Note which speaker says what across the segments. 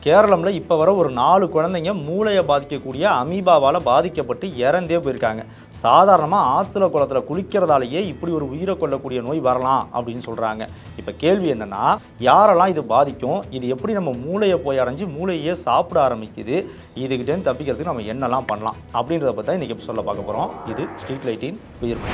Speaker 1: கேரளம்ல இப்போ வர ஒரு 4 குழந்தைங்க மூளையை பாதிக்கக்கூடிய அமீபாவால் பாதிக்கப்பட்டு இறந்தே போயிருக்காங்க. சாதாரணமாக ஆற்றுல குளத்தில் குளிக்கிறதாலேயே இப்படி ஒரு உயிரை கொள்ளக்கூடிய நோய் வரலாம் அப்படின்னு சொல்கிறாங்க. இப்போ கேள்வி என்னென்னா, யாரெல்லாம் இது பாதிக்கும், இது எப்படி நம்ம மூளையை போய் அடைஞ்சு மூளையே சாப்பிட ஆரம்பிக்குது, இதுகிட்டேருந்து தப்பிக்கிறதுக்கு நம்ம என்னெல்லாம் பண்ணலாம் அப்படின்றத பற்றி தான் இன்றைக்கி சொல்ல பார்க்க போகிறோம். இது ஸ்ட்ரீட் லைட்டின் உயிர்.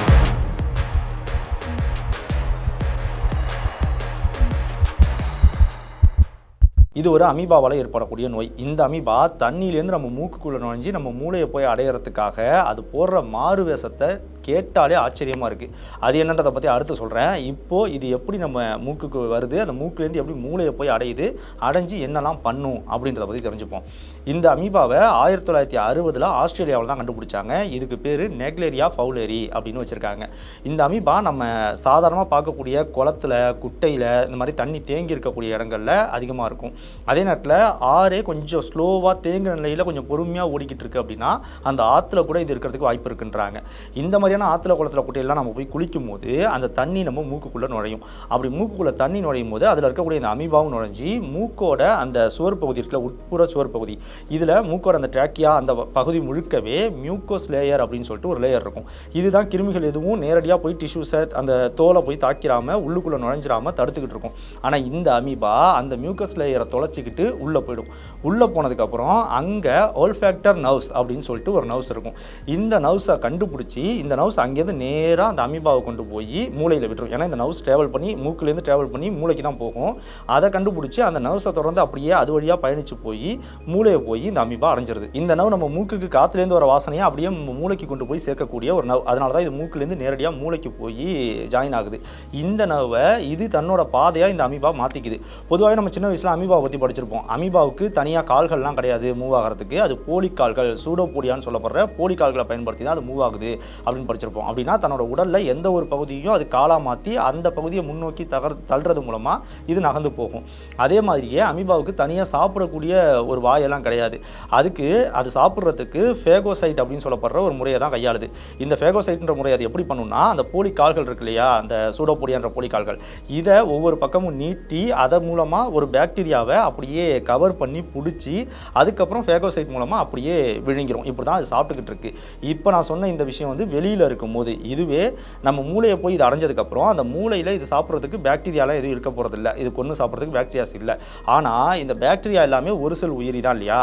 Speaker 1: இது ஒரு அமீபாவால் ஏற்படக்கூடிய நோய். இந்த அமீபா தண்ணியிலேருந்து நம்ம மூக்குக்குள்ளே நுழைஞ்சி நம்ம மூளையை போய் அடையிறதுக்காக அது போடுற மாறு வேஷத்தை கேட்டாலே ஆச்சரியமாக இருக்குது. அது என்னன்றதை பற்றி அடுத்து சொல்கிறேன். இப்போது இது எப்படி நம்ம மூக்குக்கு வருது, அந்த மூக்குலேருந்து எப்படி மூளையை போய் அடையுது, அடைஞ்சு என்னெல்லாம் பண்ணும் அப்படின்றத பற்றி தெரிஞ்சுப்போம். இந்த அமீபாவை 1960 ஆஸ்திரேலியாவில் தான் கண்டுபிடிச்சாங்க. இதுக்கு பேர் நெக்லேரியா ஃபவுலேரி அப்படின்னு வச்சுருக்காங்க. இந்த அமீபா நம்ம சாதாரணமாக பார்க்கக்கூடிய குளத்தில், குட்டையில், இந்த மாதிரி தண்ணி தேங்கி இருக்கக்கூடிய இடங்களில் அதிகமாக இருக்கும். அதே நேரத்தில் ஆறே கொஞ்சம் ஸ்லோவாக தேங்குற நிலையில் கொஞ்சம் பொறுமையாக ஓடிக்கிட்டு இருக்குது அப்படின்னா அந்த ஆற்றுல கூட இது இருக்கிறதுக்கு வாய்ப்பு இருக்குன்றாங்க. இந்த மாதிரியான ஆற்றுல குளத்தில் குட்டையெல்லாம் நம்ம போய் குளிக்கும் போது அந்த தண்ணி நம்ம மூக்குக்குள்ளே நுழையும். அப்படி மூக்குக்குள்ளே தண்ணி நுழையும் போது அதில் இருக்கக்கூடிய இந்த அமீபாவும் நுழைஞ்சி மூக்கோட அந்த சுவர் பகுதி இருக்குல்ல, உட்புற சுவர் பகுதி, இதில் மூக்கோட அந்த ட்ராக்கியா அந்த பகுதி முழுக்கவே மியூக்கோஸ் லேயர் அப்படின்னு சொல்லிட்டு ஒரு லேயர் இருக்கும். இதுதான் கிருமிகள் எதுவும் நேரடியாக போய் டிஷ்யூஸை அந்த தோலை போய் தாக்கிராமல் உள்ளுக்குள்ளே நுழைஞ்சிடாமல் தடுத்துக்கிட்டு இருக்கும். ஆனால் இந்த அமீபா அந்த மியூக்கஸ் லேயரை தொலைச்சிக்கிட்டு உள்ளே போயிடும். உள்ளே போனதுக்கப்புறம் அங்கே ஓல்ஃபேக்டர் நர்வ்ஸ் அப்படின்னு சொல்லிட்டு ஒரு நர்வ்ஸ் இருக்கும். இந்த நர்வ்ஸை கண்டுபிடிச்சி இந்த நர்வ்ஸ் அங்கேருந்து நேராக அந்த அமீபாவை கொண்டு போய் மூளையில் விட்டுரும். ஏன்னா இந்த நர்வ்ஸ் ட்ராவல் பண்ணி மூக்குலேருந்து ட்ராவல் பண்ணி மூளைக்கு தான் போகும். அதை கண்டுபிடிச்சி அந்த நர்வ்ஸை தொடர்ந்து அப்படியே அது வழியாக பயணித்து போய் மூளையை போய் இந்த அமீபா அடைஞ்சிருது. இந்த நர்வ் நம்ம மூக்குக்கு காற்றுலேருந்து வர வாசனையை அப்படியே மூளைக்கு கொண்டு போய் சேர்க்கக்கூடிய ஒரு நர்வ். அதனால தான் இது மூக்குலேருந்து நேரடியாக மூளைக்கு போய் ஜாயின் ஆகுது. இந்த நர்வை இது தன்னோட பாதையாக இந்த அமீபா மாற்றிக்குது. பொதுவாக நம்ம சின்ன வயசில் அமீபா பற்றி படிச்சிருப்போம். அமீபாவுக்கு தனியாக கால்கள்லாம் கிடையாது மூவ் ஆகிறதுக்கு. அது போலிக்கால்கள், சூடோபோடியான்னு சொல்லப்படுற போலிக்கால்களை பயன்படுத்தி தான் அது மூவ் ஆகுது அப்படின்னு படிச்சிருப்போம். அப்படின்னா தன்னோட உடலில் எந்த ஒரு பகுதியும் அது காலாக மாற்றி அந்த பகுதியை முன்னோக்கி தள்ளுறது மூலமாக இது நகர்ந்து போகும். அதே மாதிரியே அமீபாவுக்கு தனியாக சாப்பிடக்கூடிய ஒரு வாயெல்லாம் கிடையாது. அதுக்கு அது சாப்பிட்றதுக்கு ஃபேகோசைட் அப்படின்னு சொல்லப்படுற ஒரு முறையை தான் கையாளுது. இந்த ஃபேகோசைட்ன்ற முறை அது எப்படி பண்ணுன்னா, அந்த போலிக்கால்கள் இருக்கு இல்லையா, அந்த சூடோபோடியான்ற போலிக்கால்கள், இதை ஒவ்வொரு பக்கமும் நீட்டி அதன் மூலமாக ஒரு பாக்டீரியாவை அப்படியே கவர் பண்ணி பிடிச்சி அதுக்கப்புறம் ஃபேகோசைட் மூலமாக அப்படியே விழுங்கிரும். இப்படி தான் அது சாப்பிட்டுக்கிட்டு இருக்கு. இப்போ நான் சொன்ன இந்த விஷயம் வந்து வெளியில் இருக்கும்போது, இதுவே நம்ம மூளையை போய் இது அடைஞ்சதுக்கப்புறம் அந்த மூளையில் இது சாப்பிட்றதுக்கு பாக்டீரியாலாம் எதுவும் இருக்க போகிறதில்ல. இது கொண்டு சாப்பிட்றதுக்கு பாக்டீரியாஸ் இல்லை. ஆனால் இந்த பாக்டீரியா எல்லாமே ஒரு செல் உயிரி தான் இல்லையா.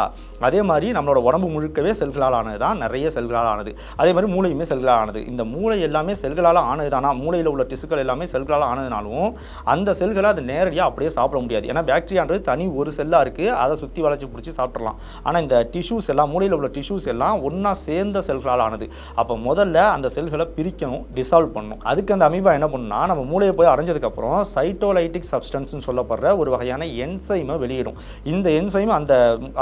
Speaker 1: அதே மாதிரி நம்மளோட உடம்பு முழுக்கவே செல்களால் ஆனது தான், நிறைய செல்களால் ஆனது. அதே மாதிரி மூளையுமே செல்களால் ஆனது. இந்த மூளை எல்லாமே செல்களால் ஆனது தானா, மூளையில் உள்ள டிஷ்யூக்கள் எல்லாமே செல்களால் ஆனதுனாலும் அந்த செல்களை அது நேரடியாக அப்படியே சாப்பிட முடியாது. ஏன்னா பாக்டீரியான்றது தனி ஒரு செல்லாக இருக்குது, அதை சுற்றி வளைச்சி பிடிச்சி சாப்பிட்றலாம். ஆனால் இந்த டிஷ்யூஸ் எல்லாம், மூளையில் உள்ள டிஷ்யூஸ் எல்லாம் ஒன்றா சேர்ந்த செல்களால் ஆனது. அப்போ முதல்ல அந்த செல்களை பிரிக்கணும், டிசால்வ் பண்ணணும். அதுக்கு அந்த அமீபா என்ன பண்ணுன்னா, நம்ம மூளையை போய் அடைஞ்சதுக்கப்புறம் சைட்டோலைட்டிக் சப்ஸ்டன்ஸ்னு சொல்லப்படுற ஒரு வகையான என்சைமை வெளியிடும். இந்த என்சைம்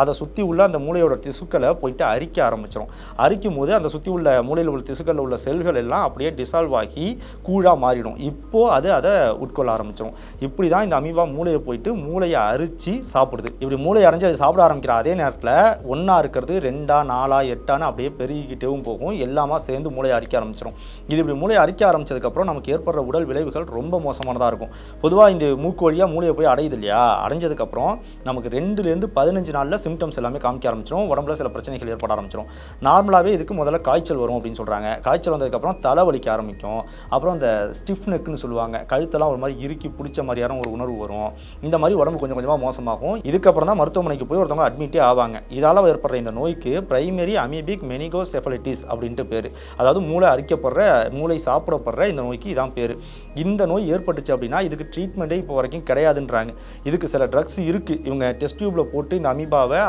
Speaker 1: அதை சுற்றி உள்ள அந்த மூளையோட திசுக்களை போயிட்டு அரிக்க ஆரம்பிச்சிடும். அரிக்கும் போது அந்த சுற்றி உள்ள மூளையில் உள்ள திசுக்களில் உள்ள செல்கள் எல்லாம் அப்படியே டிசால்வ் ஆகி கூழாக மாறிடும். இப்போது அதை உட்கொள்ள ஆரம்பிச்சிடும். இப்படி தான் இந்த அமீபா மூளையை போயிட்டு மூளையை அரிச்சு சாப்பிடுது. இப்படி மூளையை அடைஞ்சு அது சாப்பிட ஆரம்பிக்கிற அதே நேரத்தில் ஒன்றா இருக்கிறது 2, 4, 8 அப்படியே பெருகிக்கிட்டேவும் போகும். எல்லாமா சேர்ந்து மூளையை அரிக்க ஆரம்பிச்சிடும். இது இப்படி மூளையை அரிக்க ஆரம்பிச்சதுக்கப்புறம் நமக்கு ஏற்படுற உடல் விளைவுகள் ரொம்ப மோசமானதாக இருக்கும். பொதுவாக இந்த மூக்கு வழியாக மூளையை போய் அடையுது இல்லையா, அடைஞ்சதுக்கப்புறம் நமக்கு 2லேருந்து 15 நாளில் சிம்டம்ஸ் எல்லாமே காமிக்க ஆரம்பிச்சிடும். உடம்புல சில பிரச்சனைகள் ஏற்பட ஆரம்பிச்சிடும். நார்மலாகவே இதுக்கு முதல்ல காய்ச்சல் வரும் அப்படின்னு சொல்கிறாங்க. காய்ச்சல் வந்ததுக்கப்புறம் தலை வலிக்க ஆரம்பிக்கும். அப்புறம் இந்த ஸ்டிஃப் நெக்குன்னு சொல்லுவாங்க, கழுத்தெல்லாம் ஒரு மாதிரி இறுக்கி பிடிச்ச மாதிரியான ஒரு உணர்வு வரும். இந்த மாதிரி உடம்பு கொஞ்சம் கொஞ்சமாக மோசமாகும். இதுக்கப்புறம் தான் மருத்துவமனைக்கு போய் ஒருத்தவங்க அட்மிட்டே ஆவாங்க. இதால் ஏற்படுற இந்த நோய்க்கு பிரைமரி அமீபிக் மெனிகோசெஃபலைட்டிஸ் அப்படின்ட்டு பேர். அதாவது மூளை அரிக்கப்படுற, மூளை சாப்பிடப்படுற இந்த நோய்க்கு இதான் பேர். இந்த நோய் ஏற்பட்டுச்சு அப்படின்னா இதுக்கு ட்ரீட்மெண்ட்டே இப்போ வரைக்கும் கிடையாதுன்றாங்க. இதுக்கு சில ட்ரக்ஸ் இருக்குது. இவங்க டெஸ்ட் டியூப்பில் போட்டு இந்த அமீபாவை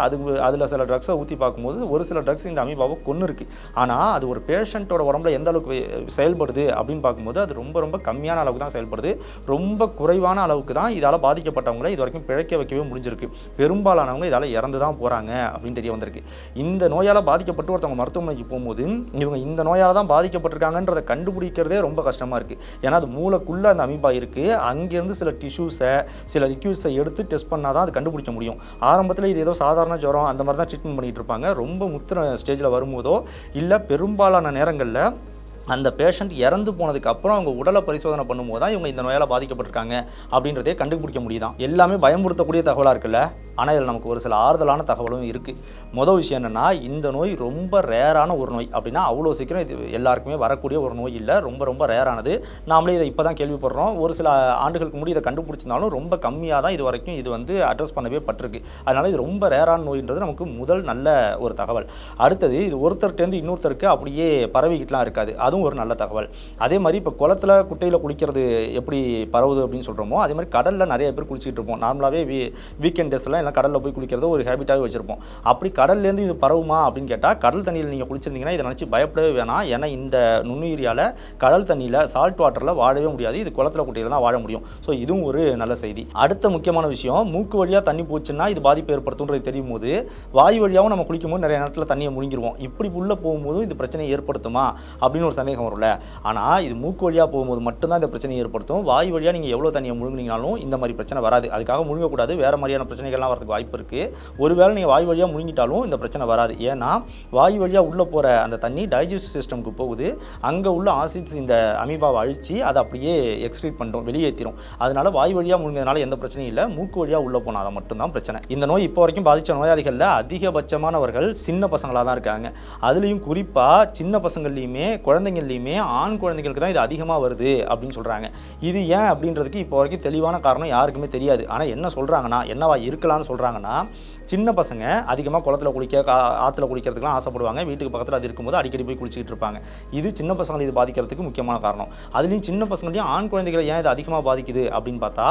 Speaker 1: அதில் சில ட்ரக்ஸை ஊற்றி பார்க்கும்போது ஒரு சில ட்ரக்ஸ் இந்த அமீபாவை கொன்று இருக்குது. ஆனால் அது ஒரு பேஷண்ட்டோட உடம்புல எந்த அளவுக்கு செயல்படுது அப்படின்னு பார்க்கும்போது அது ரொம்ப ரொம்ப கம்மியான அளவுக்கு தான் செயல்படுது. ரொம்ப குறைவான அளவுக்கு தான் இதால் பாதிக்கப்பட்டவங்களை இது வரைக்கும் பிழைக்க வைக்கவே முடிஞ்சிருக்கு. பெரும்பாலானவங்க இதால் இறந்து தான் போகிறாங்க அப்படின்னு தெரிய வந்திருக்கு. இந்த நோயால் பாதிக்கப்பட்டு ஒருத்தவங்க மருத்துவமனைக்கு போகும்போது இவங்க இந்த நோயால் தான் பாதிக்கப்பட்டிருக்காங்கன்றதை கண்டுபிடிக்கிறதே ரொம்ப கஷ்டமாக இருக்குது. ஏன்னா அது மூளைக்குள்ளே அந்த அமீபா இருக்குது. அங்கேருந்து சில டிஷ்யூஸை, சில லிக்யூட்ஸை எடுத்து டெஸ்ட் பண்ணால் தான் அது கண்டுபிடிக்க முடியும். ஆரம்பத்தில் இது ஏதோ சாதாரண ஜுரம் அந்த மாதிரி தான் ட்ரீட்மெண்ட் பண்ணிகிட்டு இருப்பாங்க. ரொம்ப முத்திர ஸ்டேஜில் வரும்போதோ இல்லை பெரும்பாலான நேரங்களில் அந்த பேஷண்ட் இறந்து போனதுக்கப்புறம் அவங்க உடலை பரிசோதனை பண்ணும்போது தான் இவங்க இந்த நோயால் பாதிக்கப்பட்டிருக்காங்க அப்படின்றதே கண்டுபிடிக்க முடியுதான். எல்லாமே பயமுறுத்தக்கூடிய தகவலாக இருக்குல்ல. ஆனால் இதில் நமக்கு ஒரு சில ஆறுதலான தகவலும் இருக்குது. மொதல் விஷயம் என்னென்னா, இந்த நோய் ரொம்ப ரேரான ஒரு நோய். அப்படின்னா அவ்வளோ சீக்கிரம் இது எல்லாருக்குமே வரக்கூடிய ஒரு நோய் இல்லை. ரொம்ப ரொம்ப ரேரானது. நாமளே இதை இப்போ தான் கேள்விப்படுறோம். ஒரு சில ஆண்டுகளுக்கு முன்னாடி இதை கண்டுபிடிச்சிருந்தாலும் ரொம்ப கம்மியாக தான் இது வரைக்கும் இது வந்து அட்ரஸ் பண்ணவே பட்டிருக்கு. அதனால் இது ரொம்ப ரேரான நோயின்றது நமக்கு முதல் நல்ல ஒரு தகவல். அடுத்தது, இது ஒருத்தர்கிட்டேருந்து இன்னொருத்தருக்கு அப்படியே பரவிக்கிட்டுலாம் இருக்காது. அதுவும் ஒரு நல்ல தகவல். அதே மாதிரி இப்போ குளத்தில் குட்டையில் குளிக்கிறது எப்படி பரவுது அப்படின்னு சொல்கிறோமோ, அதே மாதிரி கடலில் நிறைய பேர் குளிச்சுட்டு இருப்போம். நார்மலாகவே வீக்கெண்ட் டேஸ்லாம் எல்லாம் கடலில் போய் குளிக்கிறத ஒரு ஹேபிட்டாகவே வச்சுருப்போம். அப்படி கடல்லேருந்து இது பரவுமா அப்படின்னு கேட்டால், கடல் தண்ணியில் நீங்கள் குளிச்சிருந்தீங்கன்னா இதை நினச்சி பயப்படவே வேணாம். ஏன்னா இந்த நுண்ணுயிரியால் கடல் தண்ணியில் சால்ட் வாட்டரில் வாழவே முடியாது. இது குளத்தில் குட்டையில் தான் வாழ முடியும். ஸோ இதுவும் ஒரு நல்ல செய்தி. அடுத்த முக்கியமான விஷயம், மூக்கு வழியாக தண்ணி போச்சுன்னா இது பாதிப்பு ஏற்படுத்துன்றது தெரியும் போது, வாய் வழியாகவும் நம்ம குளிக்கும்போது நிறைய நேரத்தில் தண்ணியை முழுங்கிடுவோம். இப்படி உள்ளே போகும்போதும் இது பிரச்சனையை ஏற்படுத்துமா அப்படின்னு ஒரு சந்தேகம் வரும்ல. ஆனால் இது மூக்கு வழியாக போகும்போது மட்டும்தான் இந்த பிரச்சனையை ஏற்படுத்தும். வாய் வழியாக நீங்கள் எவ்வளோ தண்ணியை முழுங்கினாலும் இந்த மாதிரி பிரச்சனை வராது. அதுக்காக முழுங்கக்கூடாது. வேறு மாதிரியான பிரச்சனைகள்லாம் வரதுக்கு வாய்ப்பு இருக்குது. ஒருவேளை நீங்கள் வாய் வழியாக முழுங்கிட்டாலும் இந்த பிரச்சனை வராது. ஏன்னா வாய் வழியாக உள்ளே போகிற அந்த தண்ணி டைஜஸ்ட் சிஸ்டம்க்கு போகுது. அங்கே உள்ள ஆசிட்ஸ் இந்த அமீபாவை அழித்து அதை அப்படியே எக்ஸ்க்ரீட் பண்ணுறோம், வெளியேற்றிடும். அதனால வாய் வழியாக முழுங்கிறதுனால எந்த பிரச்சனையும் இல்லை. மூக்கு வழியாக உள்ளே போனால் அதை மட்டும்தான் பிரச்சனை. இந்த நோய் இப்போ வரைக்கும் பாதித்த நோயாளிகளில் அதிகபட்சமானவர்கள் சின்ன பசங்களாக தான் இருக்காங்க. அதுலேயும் குறிப்பாக சின்ன பசங்கள்லையுமே குழந்தைங்கள்லையுமே ஆண் குழந்தைங்களுக்கு தான் இது அதிகமாக வருது அப்படின்னு சொல்கிறாங்க. இது ஏன் அப்படின்றதுக்கு இப்போ வரைக்கும் தெளிவான காரணம் யாருக்குமே தெரியாது. ஆனால் என்ன சொல்கிறாங்கன்னா, என்னவா இருக்கலாம்னு சொல்கிறாங்கன்னா, சின்ன பசங்க அதிகமாக குளத்தில் குளிக்க ஆற்றுல குளிக்கிறதுக்குலாம் ஆசைப்படுவாங்க. வீட்டுக்கு பக்கத்தில் அது இருக்கும்போது அடிக்கடி போய் குளிச்சுக்கிட்டு இருப்பாங்க. இது சின்ன பசங்களை இது பாதிக்கிறதுக்கு முக்கியமான காரணம். அதுலேயும் சின்ன பசங்களையும் ஆண் குழந்தைகளை ஏன் இது அதிகமாக பாதிக்குது அப்படின்னு பார்த்தா,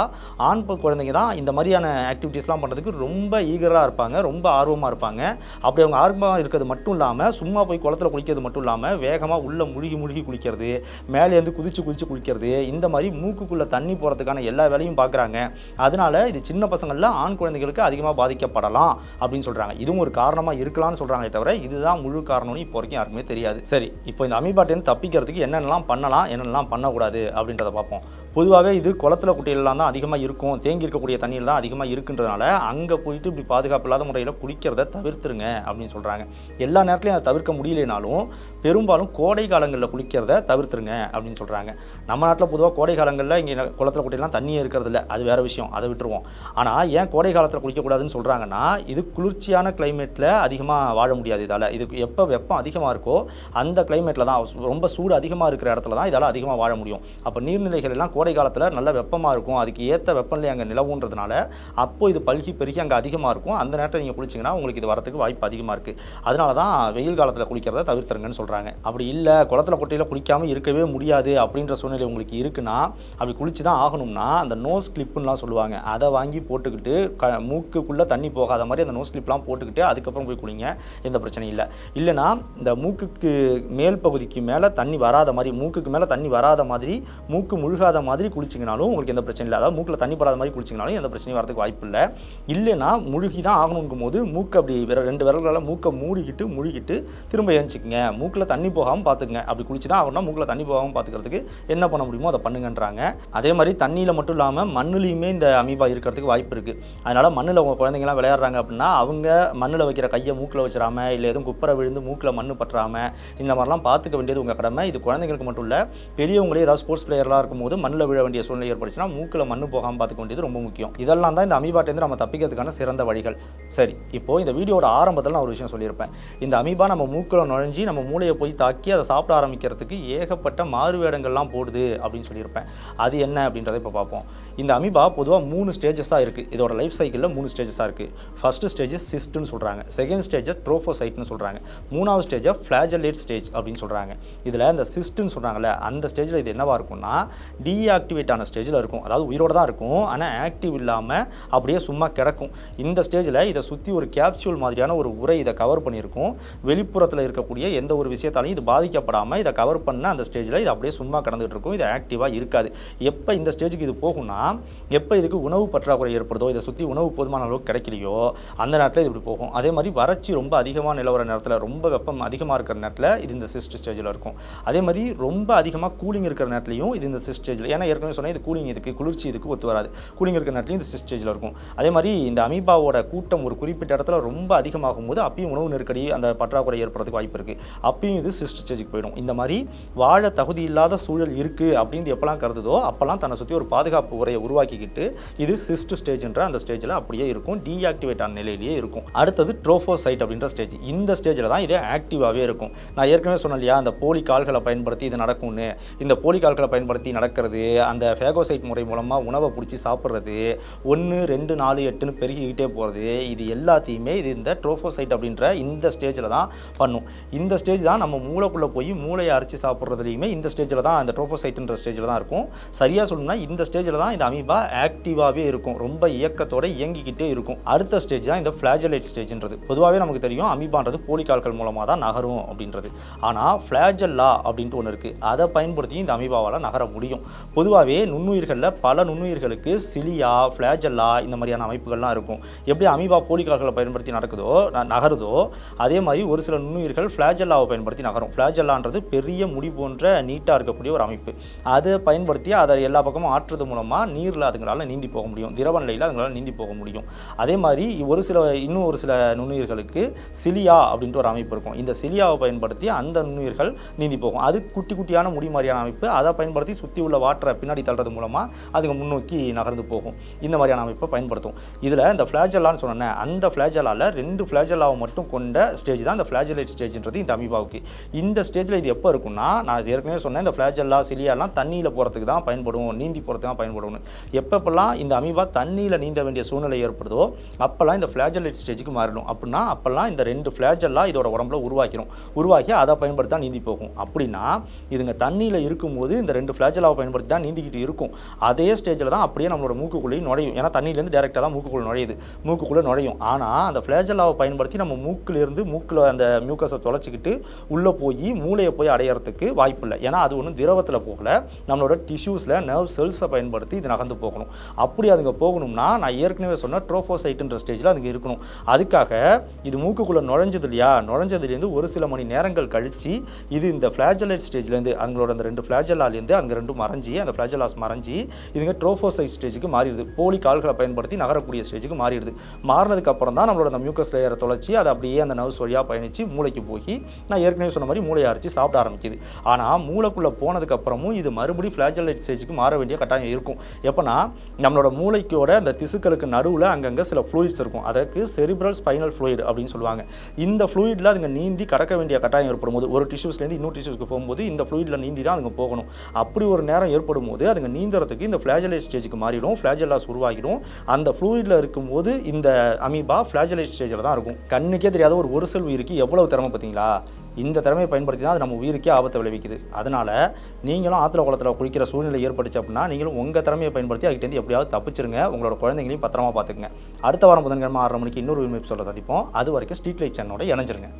Speaker 1: ஆண் குழந்தைங்க தான் இந்த மாதிரியான ஆக்டிவிட்டீஸ்லாம் பண்ணுறதுக்கு ரொம்ப ஈகராக இருப்பாங்க, ரொம்ப ஆர்வமாக இருப்பாங்க. அப்படி அவங்க ஆர்வமாக இருக்கிறது மட்டும் இல்லாமல், சும்மா போய் குளத்தில் குளிக்கிறது மட்டும் இல்லாமல், வேகமாக உள்ளே முழுகி குளிக்கிறது, மேலேருந்து குதிச்சு குளிக்கிறது, இந்த மாதிரி மூக்குக்குள்ளே தண்ணி போகிறதுக்கான எல்லா வேலையும் பார்க்குறாங்க. அதனால இது சின்ன பசங்களில் ஆண் குழந்தைகளுக்கு அதிகமாக பாதிக்கப்படலாம் அப்படின்னு சொல்கிறாங்க. இதுவும் ஒரு காரணமாக இருக்கலாம்னு சொல்கிறாங்களே தவிர, இதுதான் முழு காரணம்னு இப்போ வரைக்கும் யாருக்குமே தெரியாது. சரி, இப்போ இந்த அமீபாட்டேருந்து தப்பிக்கிறதுக்கு என்னென்னலாம் பண்ணலாம், என்னென்னலாம் பண்ணக்கூடாது அப்படின்றத பார்ப்போம். பொதுவாகவே இது குளத்தில் குட்டையிலாம் தான் அதிகமாக இருக்கும், தேங்கி இருக்கக்கூடிய தண்ணியில் தான் அதிகமாக இருக்குன்றதுனால அங்கே போயிட்டு இப்படி பாதுகாப்பு இல்லாத முறையில் குளிக்கிறத தவிர்த்துருங்க அப்படின்னு சொல்கிறாங்க. எல்லா நேரத்துலையும் அதை தவிர்க்க முடியலைனாலும் பெரும்பாலும் கோடை காலங்களில் குளிக்கிறத தவிர்த்துருங்க அப்படின்னு சொல்கிறாங்க. நம்ம நாட்டில் பொதுவாக கோடை காலங்களில் இங்கே குளத்தில் குட்டையெல்லாம் தண்ணியே இருக்கிறதில்ல, அது வேறு விஷயம், அதை விட்டுருவோம். ஆனால் ஏன் கோடை காலத்தில் குளிக்கக்கூடாதுன்னு சொல்கிறாங்கன்னா, இது குளிர்ச்சியான கிளைமேட்டில் அதிகமாக வாழ முடியாது. இதால் இதுக்கு எப்போ வெப்பம் அதிகமாக இருக்கோ அந்த கிளைமேட்டில் தான், ரொம்ப சூடு அதிகமாக இருக்கிற இடத்துல தான் இதால் அதிகமாக வாழ முடியும். அப்போ நீர்நிலைகள் எல்லாம் கோடை காலத்தில் நல்ல வெப்பமாக இருக்கும், அதுக்கு ஏற்ற வெப்பநிலை அங்கே நிலவுன்றதுனால அப்போ இது பல்கி பெருகி அங்கே அதிகமாக இருக்கும். அந்த நேரத்தில் நீங்கள் குளிச்சிங்கன்னா உங்களுக்கு இது வரத்துக்கு வாய்ப்பு அதிகமாக இருக்குது. அதனால தான் வெயில் காலத்தில் குளிக்கிறத தவிர்த்துருங்கன்னு சொல்கிறாங்க. அப்படி இல்லை குளத்தில் குட்டையில் குளிக்காமல் இருக்கவே முடியாது அப்படின்ற சூழ்நிலை உங்களுக்கு இருக்குன்னா, அப்படி குளிச்சு தான் ஆகணும்னா அந்த நோஸ் கிளிப்புன்னெலாம் சொல்லுவாங்க, அதை வாங்கி போட்டுக்கிட்டு மூக்குக்குள்ளே தண்ணி போகாத மாதிரி அந்த நோஸ் கிளிப்லாம் போட்டுக்கிட்டு அதுக்கப்புறம் போய் குளிங்க, எந்த பிரச்சனையும் இல்லை. இல்லைனா இந்த மூக்குக்கு மேல் பகுதிக்கு மேலே தண்ணி வராத மாதிரி, மூக்குக்கு மேலே தண்ணி வராத மாதிரி, மூக்கு முழுகாத மாதிரி குளிச்சிங்கனாலும் உங்களுக்கு எந்த பிரச்சனை இல்லை. அதாவது மூக்கில் தண்ணி படாத மாதிரி குளிச்சிங்கனாலும் எந்த பிரச்சனையும் வரதுக்கு வாய்ப்பு இல்லை. இல்லைனா முழுகி தான் ஆகணுங்கும் போது மூக்கு அப்படி ரெண்டு விரல்களால் மூக்கை மூடிக்கிட்டு திரும்ப ஏஞ்சிக்குங்க, மூக்கில் தண்ணி போகாமல் பார்த்துக்குங்க. அப்படி குளிச்சு தான் ஆகணும்னா மூக்கில் தண்ணி போகாமல் பார்த்துக்கிறதுக்கு என்ன பண்ண முடியுமோ அதை பண்ணுங்கன்றாங்க. அதே மாதிரி தண்ணியில் மட்டும் இல்லாமல் மண்ணுலேயுமே இந்த அமீபா இருக்கிறதுக்கு வாய்ப்பு இருக்குது. அதனால் மண்ணில் உங்கள் குழந்தைங்களாம் விளையாடுறாங்க அப்படின்னா அவங்க மண்ணில் வைக்கிற கையை மூக்கில் வச்சிடாம, இல்லை எதுவும் குப்பரை விழுந்து மூக்கில் மண் பற்றாமல், இந்த மாதிரிலாம் பார்த்துக்க வேண்டியது உங்கள் கடமை. இது குழந்தைங்களுக்கு மட்டும் இல்லை, பெரியவங்களே ஏதாவது ஸ்போர்ட்ஸ் பிளேயர்லாம் இருக்கும்போது மண்ணில் விழ வேண்டிய சூழ்நிலை ஏற்படுச்சுன்னா மூக்கில் மண் போகாமல் பார்த்துக்க வேண்டியது ரொம்ப முக்கியம். இதெல்லாம் தான் இந்த அமீபாட்டேருந்து நம்ம தப்பிக்கிறதுக்கான சிறந்த வழிகள். சரி, இப்போது இந்த வீடியோட ஆரம்பத்தில் நான் ஒரு விஷயம் சொல்லியிருப்பேன். இந்த அமீபா நம்ம மூக்கில் நுழைஞ்சி நம்ம மூளையை போய் தாக்கி அதை சாப்பிட ஆரம்பிக்கிறதுக்கு ஏகப்பட்ட மாறுவேடங்கள்லாம் போடுது அப்படின்னு சொல்லியிருப்பேன். அது என்ன அப்படின்றத இப்போ பார்ப்போம். இந்த அமீபா பொதுவாக 3 ஸ்டேஜஸாக இருக்குது. இதோட லைஃப் சைக்கிளில் 3 ஸ்டேஜஸாக இருக்குது. ஃபஸ்ட்டு ஸ்டேஜ் சிஸ்ட்னு சொல்கிறாங்க, செகண்ட் ஸ்டேஜ் ட்ரோஃபோசைட்னு சொல்கிறாங்க, 3வது ஸ்டேஜ் ஃப்ளாஜலேட் ஸ்டேஜ் அப்படின்னு சொல்கிறாங்க. இதில் இந்த சிஸ்ட்னு சொல்கிறாங்கல்ல, அந்த ஸ்டேஜில் இது என்னவாக இருக்கும்னா டீஆக்டிவேட் ஆன ஸ்டேஜில் இருக்கும். அதாவது உயிரோடு தான் இருக்கும், ஆனால் ஆக்டிவ் இல்லாமல் அப்படியே சும்மா கிடக்கும். இந்த ஸ்டேஜில் இதை சுற்றி ஒரு கேப்சூல் மாதிரியான ஒரு உரை இதை கவர் பண்ணியிருக்கும். வெளிப்புறத்தில் இருக்கக்கூடிய எந்த ஒரு விஷயத்தாலையும் இது பாதிக்கப்படாமல் இதை கவர் பண்ண அந்த ஸ்டேஜில் இது அப்படியே சும்மா கிடந்துகிட்டு இருக்கும். இது ஆக்டிவாக இருக்காது. எப்போ இந்த ஸ்டேஜுக்கு இது போகும்னா எப்போ இதுக்கு உணவு பற்றாக்குறை ஏற்படுதோ, இதை சுற்றி உணவு போதுமான அளவுக்கு கிடைக்கலையோ அந்த நேரத்தில் இது இப்படி போகும். அதே மாதிரி வறட்சி ரொம்ப அதிகமாக நிலவர நேரத்தில், ரொம்ப வெப்பம் அதிகமாக இருக்கிற நேரத்தில் இது இந்த சிஸ்ட் ஸ்டேஜில் இருக்கும். அதே மாதிரி ரொம்ப அதிகமாக கூலிங் இருக்கிற நேரத்துலையும் இது இந்த சிஸ்ட் ஸ்டேஜில், ஏன்னா ஏற்கனவே சொன்னால் இது கூலிங், இதுக்கு குளிர்ச்சி இதுக்கு ஒத்து வராது. கூலிங் இருக்கிற நேரத்துலையும் இந்த சிஸ்ட் ஸ்டேஜில் இருக்கும். அதே மாதிரி இந்த அமீபாவோட கூட்டம் ஒரு குறிப்பிட்ட இடத்துல ரொம்ப அதிகமாகும் போது அப்பயும் உணவு நெருக்கடி அந்த பற்றாக்குறை ஏற்படுறதுக்கு வாய்ப்பு இருக்குது. அப்பயும் இது சிஸ்ட் ஸ்டேஜுக்கு போயிடும். இந்த மாதிரி வாழ தகுதி இல்லாத சூழல் இருக்குது அப்படின்னு எப்போல்லாம் கருதுதோ அப்போல்லாம் தன்னை சுற்றி ஒரு பாதுகாப்பு உரையை உருவாக்கிக்கிட்டு இது சிஸ்ட் ஸ்டேஜ்ன்ற அந்த ஸ்டேஜில் அப்படியே இருக்கும், டீஆக்டிவேட் ஆன நிலையிலேயே இருக்கும். அடுத்தது ட்ரோஃபோசைட் அப்படின்ற ஸ்டேஜ். இந்த ஸ்டேஜில் தான் இது ஆக்டிவாகவே இருக்கும். நான் ஏற்கனவே சொன்னேன் இல்லையா, அந்த போலி கால்களை பயன்படுத்தி இது நடக்கும்னு. இந்த போலி கால்களை பயன்படுத்தி நடக்கிறது, அந்த ஃபேகோசைட் முறை மூலமாக உணவை பிடிச்சி சாப்பிட்றது, 1, 2, 4, 8ன்னு பெருகிக்கிட்டே போகிறது, இது எல்லாத்தையுமே இது இந்த ட்ரோஃபோசைட் அப்படின்ற இந்த ஸ்டேஜில் தான் பண்ணும். இந்த ஸ்டேஜ் தான் நம்ம மூளைக்குள்ளே போய் மூளையை அரைச்சி சாப்பிட்றதுலையுமே இந்த ஸ்டேஜில் தான், அந்த ட்ரோஃபோசைட்ன்ற ஸ்டேஜில் தான் இருக்கும். சரியாக சொல்லணும்னா இந்த ஸ்டேஜில் தான் இந்த அமீபா ஆக்டிவாகவே இருக்கும், ரொம்ப இயக்கத்தோடு இயங்கிக்கிட்டே இருக்கும். அடுத்த ஸ்டேஜ் தான் இந்த ஃப்ளாஜெலேட் ஸ்டேஜ்ன்றது. பொதுவாகவே நமக்கு தெரியும் அமீபான்றது போலிகால்கள் மூலமாக தான் நகரும் அப்படின்றது. ஆனால் ஃப்ளாஜெல்லா அப்படின்ட்டு ஒன்று இருக்குது, அதை பயன்படுத்தி இந்த அமீபாவால் நகர முடியும். பொதுவாகவே நுண்ணுயிர்களில் பல நுண்ணுயிர்களுக்கு சிலியா, ஃப்ளாஜெல்லா இந்த மாதிரியான அமைப்புகள்லாம் இருக்கும். எப்படி அமீபா போலிகால்களை பயன்படுத்தி நகருதோ அதே மாதிரி ஒரு சில நுண்ணுயிர்கள் ஃப்ளாஜெல்லாவை பயன்படுத்தி நகரும். ஃப்ளாஜெல்லான்றது பெரிய முடி போன்ற நீட்டாக இருக்கக்கூடிய ஒரு அமைப்பு. அதை பயன்படுத்தி அதை எல்லா பக்கமும் ஆற்றுறது மூலமாக நீரில் அதுங்களால் நீந்தி போக முடியும், திரவ நிலையில் அதுங்களால் நீந்தி போக முடியும். அதே மாதிரி இன்னும் ஒரு சில நுண்ணுயிர்களுக்கு சிலியா அப்படின்ட்டு ஒரு அமைப்பு இருக்கும். இந்த சிலியாவை பயன்படுத்தி அந்த நுண்ணுயிர்கள் நீந்தி போகும். அது குட்டி குட்டியான முடி மாதிரியான அமைப்பு. அதை பயன்படுத்தி சுற்றி உள்ள வாட்டரை பின்னாடி தள்ளுறது மூலமாக அதுங்க முன்னோக்கி நகர்ந்து போகும். இந்த மாதிரியான அமைப்பை பயன்படுத்தும். இதில் இந்த ஃப்ளாஜெல்லான்னு சொன்னேன், அந்த ஃப்ளாஜெல்லாவில் 2 ஃப்ளாஜெல்லாவை மட்டும் கொண்ட ஸ்டேஜ் தான் இந்த ஃப்ளாஜெலேட் ஸ்டேஜ்ன்றது இந்த அமீபாவுக்கு. இந்த ஸ்டேஜில் இது எப்போ இருக்குன்னா, நான் ஏற்கனவே சொன்னேன் இந்த ஃப்ளாஜெல்லா, சிலியாலாம் தண்ணியில் போகிறதுக்கு தான் பயன்படும், நீந்தி போகிறதுக்கு தான் பயன்படும்னு. எப்பப்பெல்லாம் இந்த அமீபா தண்ணியில் நீந்த வேண்டிய சூழ்நிலை ஏற்படுதோ அப்போல்லாம் இந்த ஃப்ளாஜெலேட் ஸ்டேஜுக்கு மாறிடும். அப்படின்னா அப்போல்லாம் இந்த 2 ஃப்ளாஜெல்லா இதோட உடம்புல உருவாக்கி அதை பயன்படுத்தி தான் நீந்தி போகும். அப்படின்னா இதுங்க தண்ணியில் இருக்கும்போது இந்த 2 ஃப்ளாஜெல்லாவை பயன்படுத்தி தான் நீந்திக்கிட்டு இருக்கும். அதே ஸ்டேஜில் தான் அப்படியே நம்மளோட மூக்குக்குள்ளேயும் நுழையும். ஏன்னா தண்ணியிலேருந்து டேரெக்டாக தான் மூக்குக்குள்ளே நுழையும். ஆனால் அந்த ஃப்ளாஜெல்லாவை பயன்படுத்தி நம்ம மூக்கில் அந்த மியூக்கஸை தொலைச்சிக்கிட்டு உள்ளே போய் மூளையை போய் அடையிறதுக்கு வாய்ப்பு இல்லை. ஏன்னா அது ஒன்றும் திரவத்தில் போகல, நம்மளோட டிஷ்யூஸில் நர்வ் செல்ஸை பயன்படுத்தி இது நகர்ந்து போகணும். அப்படி அதுங்க போகணும்னா நான் ஏற்கனவே சொன்ன ட்ரோஃபோசைட்டுன்ற ஸ்டேஜில் அதுங்க இருக்கணும். அதுக்காக இது மூக்குக்குள்ளே நுழைஞ்சதுலேருந்து ஒரு சில மணி நேரங்கள் கழித்து இது இந்த ஃப்ளாஜெலேட் ஸ்டேஜ்லேருந்து அவங்களோட அந்த 2 ஃப்ளாஜெல்லாலேருந்து அங்கே 2 மறைஞ்சி, அந்த ஃப்ளாஜெல்லாஸ் மறைஞ்சி இதுங்க ட்ரோஃபோசைட் ஸ்டேஜுக்கு மாறிடுது. போலி கால்களை பயன்படுத்தி நகரக்கூடிய ஸ்டேஜுக்கு மாறிடுது. மாறினதுக்கு அப்புறம் தான் நம்மளோட அந்த மியூக்கஸ் லேயரை தொலைச்சி அதை அப்படியே அந்த நர்வ்ஸ் வழியாக பயணித்து மூளைக்கு போய் நான் ஏற்கனவே சொன்ன மாதிரி மூளையை அரைச்சி சாப்பிட ஆரம்பிக்குது. ஆனால் மூளைக்குள்ளே போனதுக்கு அப்புறமும் இது மறுபடியும் ஃப்ளாஜெலேட் ஸ்டேஜுக்கு மாற வேண்டிய கட்டாயம் இருக்கும். எப்போனா நம்மளோட மூளைக்கோட அந்த திசுக்களுக்கு நடுவில் அங்கங்கே சில ஃப்ளூயிட்ஸ் இருக்கும். அதற்கு செரிப்ரல் ஸ்பைனல் ஃப்ளூயிட் அப்படின்னு சொல்லுவாங்க. இந்த ஃப்ளூயிடில் அதுங்க நீந்தி கடக்க வேண்டிய கட்டாயம் ஏற்படும் போது, ஒரு டிஷ்யூஸ்லேருந்து இன்னொரு டிஷ்யூஸ்க்கு போகும்போது இந்த ஃப்ளூயிடில் நீந்தி தான் அதுங்க போகணும். அப்படி ஒரு நேரம் ஏற்படும் போது அதுங்க நீந்துறதுக்கு இந்த ஃப்ளாஜெலேட் ஸ்டேஜுக்கு மாறிடும், ஃப்ளாஜெல்லாஸ் உருவாகிடும். அந்த ஃப்ளூயிடில் இருக்கும்போது இந்த அமீபா ஃப்ளாஜெலேட் ஸ்டேஜில் தான் இருக்கும். கண்ணுக்கே தெரியாத ஒரு செல் உயிருக்கு எவ்வளவு திறமை பார்த்தீங்களா? இந்த திறமையை பயன்படுத்தி தான் அது நம்ம உயிருக்கே ஆபத்தை விளைவிக்குது. அதனால் நீங்களும் ஆற்றுல குளத்தில் குளிக்கிற சூழ்நிலை ஏற்பட்டுச்சு அப்படின்னா நீங்களும் உங்கள் திறமையை பயன்படுத்தி அதுக்கிட்டேருந்து எப்படியாவது தப்பிச்சிருங்க. உங்களோட குழந்தைங்களையும் பத்திரமா பார்த்துக்குங்க. அடுத்த வாரம் புதன்கிழமை 6:30 மணிக்கு இன்னொரு எபிசோட சந்திப்போம். அது வரைக்கும் ஸ்ட்ரீட் லைட் சேனலோட இணைஞ்சிருங்க.